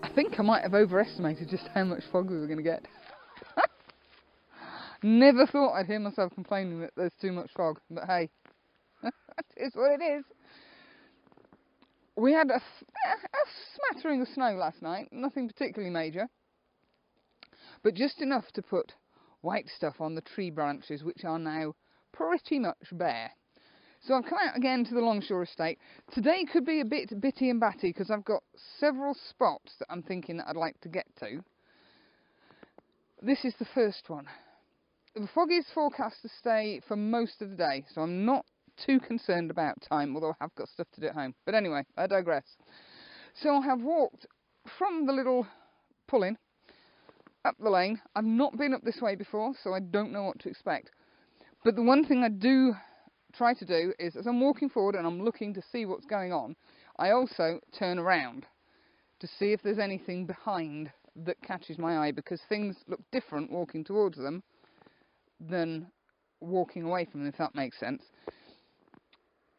I think I might have overestimated just how much fog we were going to get. Never thought I'd hear myself complaining that there's too much fog, but hey, it's what it is. We had a smattering of snow last night, nothing particularly major, but just enough to put white stuff on the tree branches, which are now pretty much bare. So I've come out again to the Longshore estate. Today could be a bit bitty and batty because I've got several spots that I'm thinking that I'd like to get to. This is the first one. The fog is forecast to stay for most of the day, so I'm not too concerned about time, although I have got stuff to do at home. But anyway, I digress. So I have walked from the little pull-in up the lane. I've not been up this way before, so I don't know what to expect. But the one thing I do try to do is, as I'm walking forward and I'm looking to see what's going on, I also turn around to see if there's anything behind that catches my eye, because things look different walking towards them than walking away from them, if that makes sense.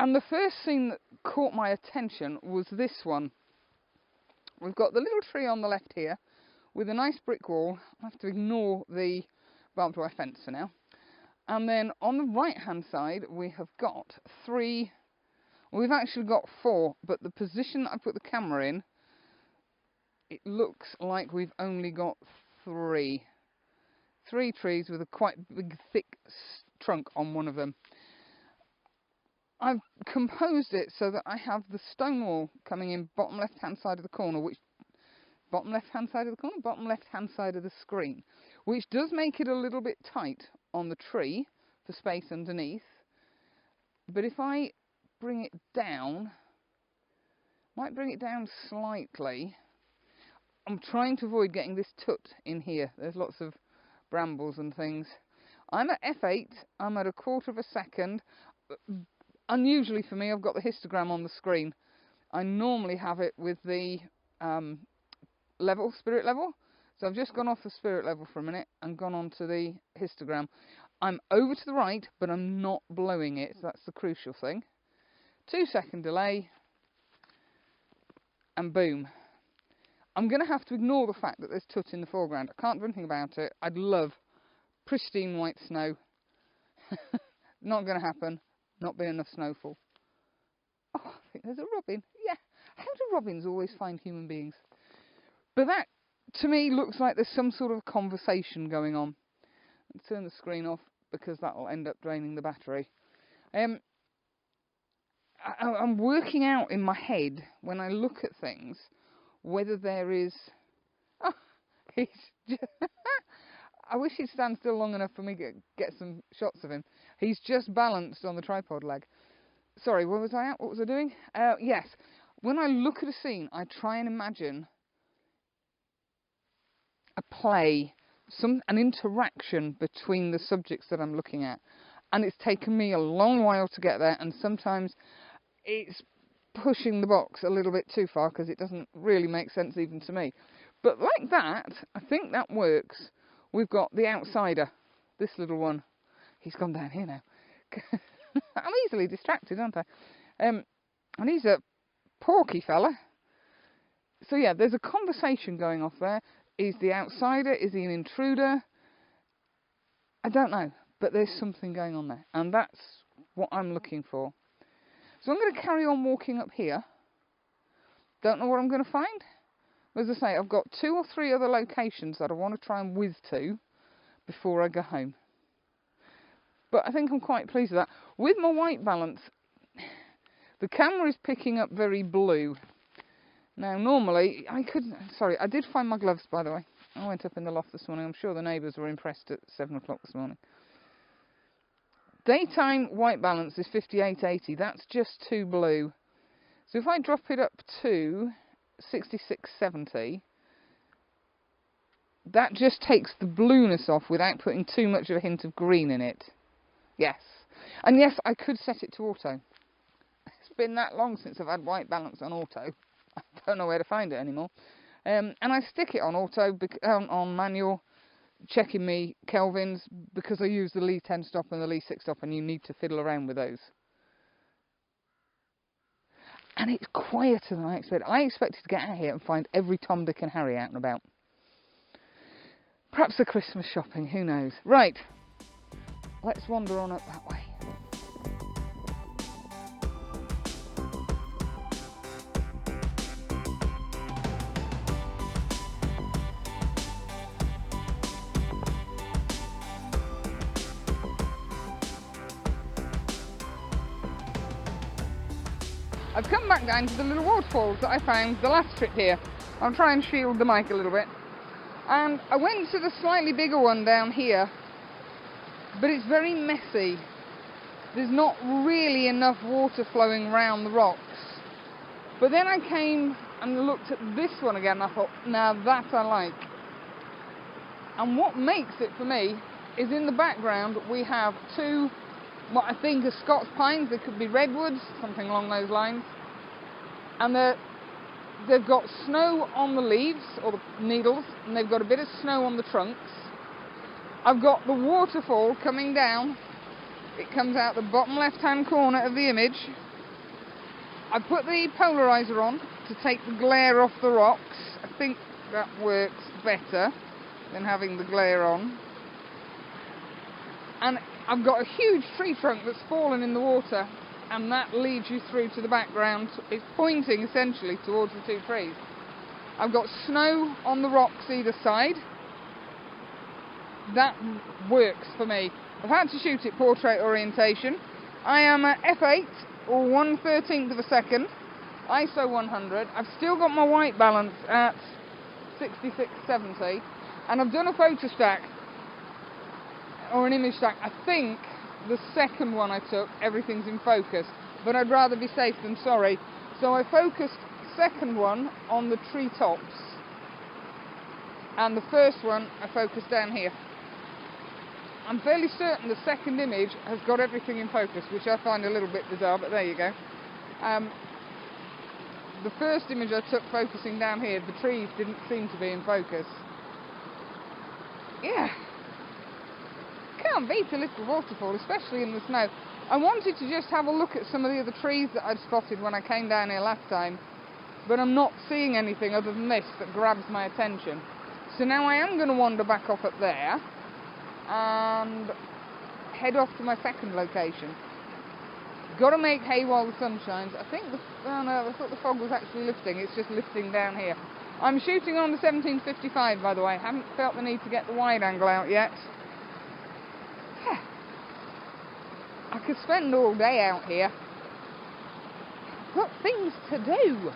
And the first scene that caught my attention was this one. We've got the little tree on the left here with a nice brick wall. I have to ignore the barbed wire fence for now. And then on the right hand side we have got three, well, we've actually got four, but the position that I put the camera in, it looks like we've only got three trees with a quite big thick trunk on one of them. I've composed it so that I have the stone wall coming in bottom left hand side of the corner, bottom left hand side of the screen, which does make it a little bit tight on the tree for space underneath. But if I bring it down, might bring it down slightly. I'm trying to avoid getting this toot in here. There's lots of brambles and things. I'm at f8, I'm at 1/4 of a second. Unusually for me, I've got the histogram on the screen. I normally have it with the spirit level. So I've just gone off the spirit level for a minute and gone on to the histogram. I'm over to the right, but I'm not blowing it, so that's the crucial thing. 2-second delay, and boom. I'm going to have to ignore the fact that there's toot in the foreground. I can't do anything about it. I'd love pristine white snow. Not going to happen. Not been enough snowfall. Oh, I think there's a robin. Yeah, how do robins always find human beings? But that, to me, looks like there's some sort of conversation going on. Let's turn the screen off because that will end up draining the battery. I'm working out in my head, when I look at things, whether there is... Oh, he's just... I wish he'd stand still long enough for me to get some shots of him. He's just balanced on the tripod leg. Sorry, where was I at? What was I doing? Yes, when I look at a scene, I try and imagine a play, an interaction between the subjects that I'm looking at. And it's taken me a long while to get there, and sometimes it's pushing the box a little bit too far because it doesn't really make sense even to me. But like that, I think that works. We've got the outsider, this little one. He's gone down here now. I'm easily distracted, aren't I? And he's a porky fella. So yeah, there's a conversation going off there. Is the outsider? Is he an intruder? I don't know, but there's something going on there, and that's what I'm looking for. So I'm going to carry on walking up here. Don't know what I'm going to find. As I say, I've got 2 or 3 other locations that I want to try and whiz to before I go home. But I think I'm quite pleased with that. With my white balance, the camera is picking up very blue. Now, normally, I did find my gloves, by the way. I went up in the loft this morning. I'm sure the neighbours were impressed at 7 o'clock this morning. Daytime white balance is 5880. That's just too blue. So if I drop it up to 6670, that just takes the blueness off without putting too much of a hint of green in it. Yes. And yes, I could set it to auto. It's been that long since I've had white balance on auto. I don't know where to find it anymore. And I stick it on auto, on manual, checking me Kelvins, because I use the Lee 10 stop and the Lee 6 stop, and you need to fiddle around with those. And it's quieter than I expected. I expected to get out here and find every Tom, Dick and Harry out and about. Perhaps the Christmas shopping, who knows. Right, let's wander on up that way. I've come back down to the little waterfalls that I found the last trip here. I'll try and shield the mic a little bit. And I went to the slightly bigger one down here, but it's very messy. There's not really enough water flowing around the rocks. But then I came and looked at this one again, and I thought, now that I like. And what makes it for me is in the background we have two, what I think are Scots pines. They could be redwoods, something along those lines. And they've got snow on the leaves, or the needles, and they've got a bit of snow on the trunks. I've got the waterfall coming down. It comes out the bottom left-hand corner of the image. I put the polarizer on to take the glare off the rocks. I think that works better than having the glare on. And I've got a huge tree trunk that's fallen in the water, and that leads you through to the background. It's pointing essentially towards the two trees. I've got snow on the rocks either side. That works for me. I've had to shoot it portrait orientation. I am at f8 or 1/13 of a second, ISO 100. I've still got my white balance at 66-70, and I've done a photo stack or an image stack. I think the second one I took, everything's in focus, but I'd rather be safe than sorry. So I focused the second one on the tree tops, and the first one I focused down here. I'm fairly certain the second image has got everything in focus, which I find a little bit bizarre, but there you go. The first image I took focusing down here, the trees didn't seem to be in focus. Yeah. Can't beat a little waterfall, especially in the snow. I wanted to just have a look at some of the other trees that I'd spotted when I came down here last time, but I'm not seeing anything other than this that grabs my attention. So now I am going to wander back off up there and head off to my second location. Got to make hay while the sun shines. I thought the fog was actually lifting. It's just lifting down here. I'm shooting on the 1755, by the way. Haven't felt the need to get the wide angle out yet. I could spend all day out here. I've got things to do.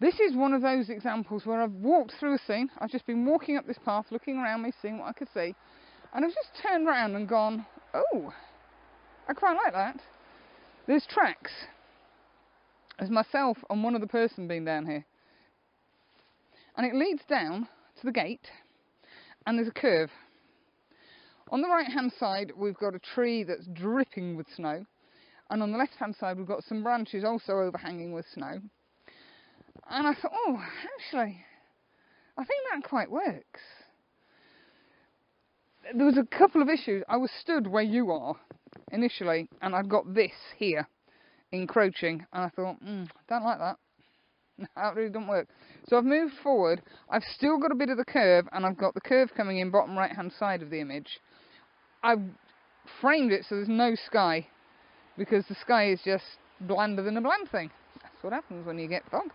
This is one of those examples where I've walked through a scene. I've just been walking up this path, looking around me, seeing what I could see, and I've just turned around and gone, oh, I quite like that. There's tracks. There's myself and one other person been down here. And it leads down to the gate, and there's a curve. On the right hand side we've got a tree that's dripping with snow, and on the left hand side we've got some branches also overhanging with snow. And I thought, oh, actually, I think that quite works. There was a couple of issues. I was stood where you are initially, and I've got this here encroaching, and I thought, don't like that. That really doesn't work. So I've moved forward. I've still got a bit of the curve, and I've got the curve coming in bottom right hand side of the image. I've framed it so there's no sky, because the sky is just blander than a bland thing. That's what happens when you get fog.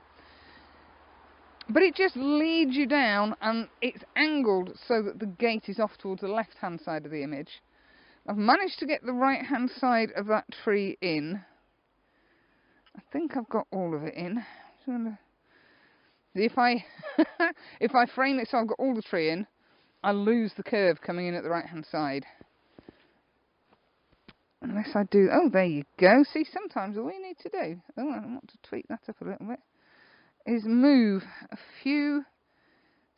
But it just leads you down, and it's angled so that the gate is off towards the left hand side of the image. I've managed to get the right hand side of that tree in. I think I've got all of it in. If I if I frame it so I've got all the tree in, I lose the curve coming in at the right hand side. Unless I do, oh, there you go. See, sometimes all you need to do, oh, I want to tweak that up a little bit, is move a few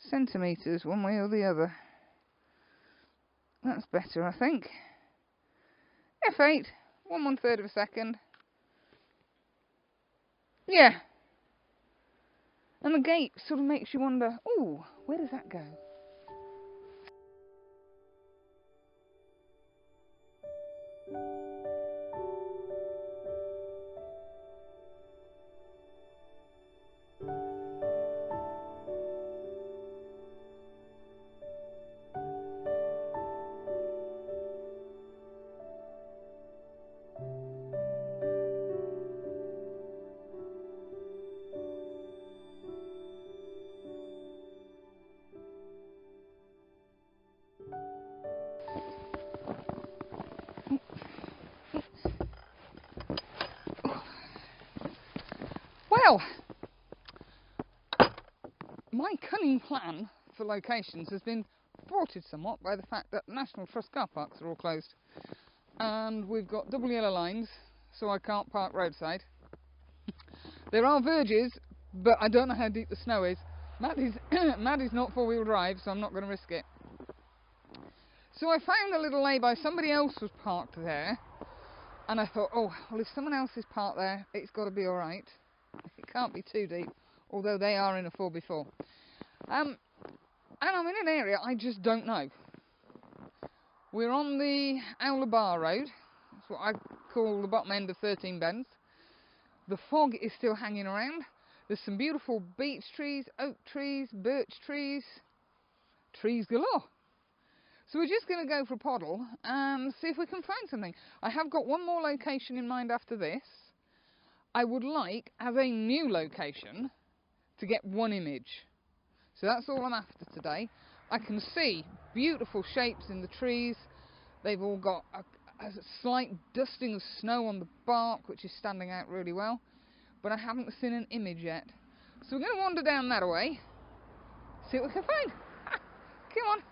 centimetres one way or the other. That's better, I think. F8, 1/3 of a second. Yeah. And the gate sort of makes you wonder, oh, where does that go? Well, my cunning plan for locations has been thwarted somewhat by the fact that National Trust car parks are all closed. And we've got double yellow lines, so I can't park roadside. There are verges, but I don't know how deep the snow is. Maddie's not four-wheel drive, so I'm not going to risk it. So I found a little lay-by. Somebody else was parked there, and I thought, oh, well, if someone else is parked there, it's got to be all right. It can't be too deep, although they are in a 4x4. And I'm in an area I just don't know. We're on the Owler Bar Road. That's what I call the bottom end of 13 Bends. The fog is still hanging around. There's some beautiful beech trees, oak trees, birch trees, trees galore. So we're just going to go for a poddle and see if we can find something. I have got one more location in mind after this. I would like, as a new location, to get one image. So that's all I'm after today. I can see beautiful shapes in the trees. They've all got a slight dusting of snow on the bark, which is standing out really well. But I haven't seen an image yet. So we're going to wander down that way, see what we can find. Come on.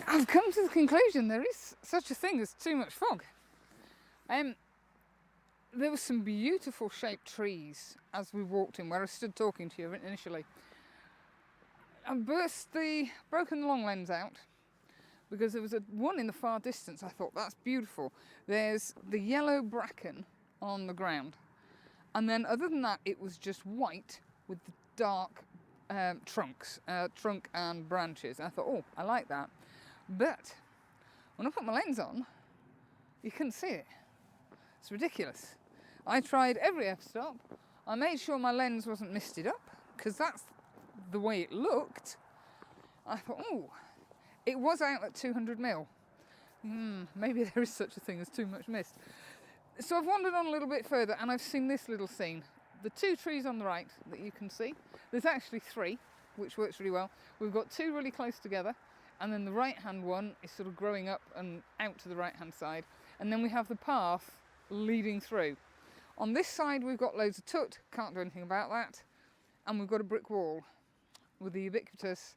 I've come to the conclusion there is such a thing as too much fog. There were some beautiful shaped trees as we walked in, where I stood talking to you initially. I broken the long lens out because there was one in the far distance. I thought, that's beautiful. There's the yellow bracken on the ground. And then other than that, it was just white with the dark trunk and branches. And I thought, oh, I like that. But when I put my lens on, you couldn't see it. It's ridiculous. I tried every f-stop. I made sure my lens wasn't misted up, because that's the way it looked. I thought, oh, it was out at 200mm. Maybe there is such a thing as too much mist. So I've wandered on a little bit further, and I've seen this little scene. The two trees on the right that you can see, there's actually three, which works really well. We've got two really close together, and then the right-hand one is sort of growing up and out to the right-hand side. And then we have the path leading through. On this side, we've got loads of tut, can't do anything about that. And we've got a brick wall with the ubiquitous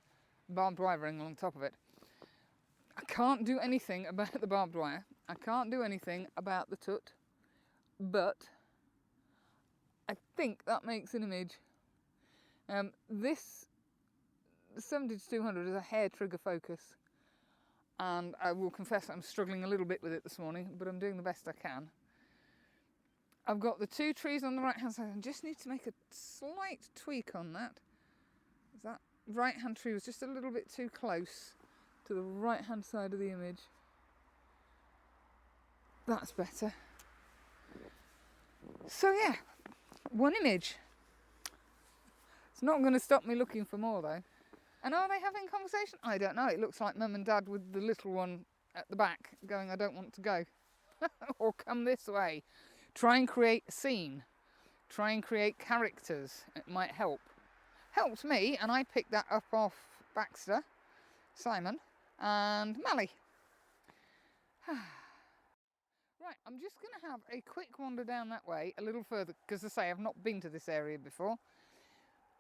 barbed wire ring on top of it. I can't do anything about the barbed wire. I can't do anything about the tut. But I think that makes an image. This 70-200 is a hair trigger focus, and I will confess I'm struggling a little bit with it this morning, but I'm doing the best I can. I've got the two trees on the right hand side. I just need to make a slight tweak on that. That right hand tree was just a little bit too close to the right hand side of the image. That's better. So yeah, one image. It's not going to stop me looking for more though. And are they having a conversation? I don't know. It looks like Mum and Dad with the little one at the back going, I don't want to go. Or come this way. Try and create a scene. Try and create characters. It might help. Helped me, and I picked that up off Baxter, Simon, and Mally. Right, I'm just going to have a quick wander down that way a little further, because as I say, I've not been to this area before.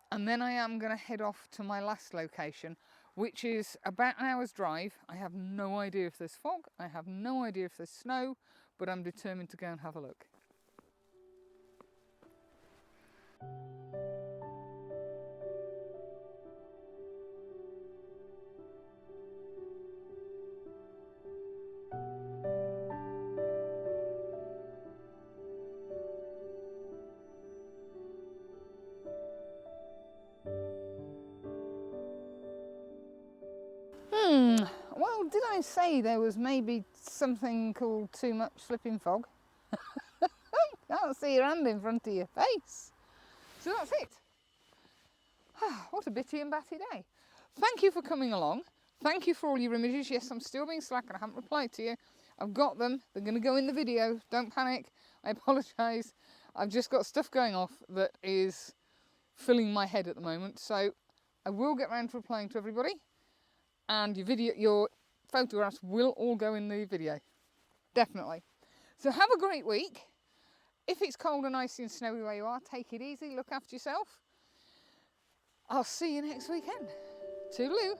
And then I am going to head off to my last location, which is about an hour's drive. I have no idea if there's fog. I have no idea if there's snow, but I'm determined to go and have a look. Well, did I say there was maybe something called too much slipping fog? Can't see your hand in front of your face. So that's it. What a bitty and batty day. Thank you for coming along. Thank you for all your images. Yes, I'm still being slack and I haven't replied to you. I've got them. They're going to go in the video. Don't panic. I apologise. I've just got stuff going off that is filling my head at the moment. So I will get round to replying to everybody, and your photographs will all go in the video, definitely. So have a great week. If it's cold and icy and snowy where you are, take it easy, look after yourself. I'll see you next weekend. Toodaloo.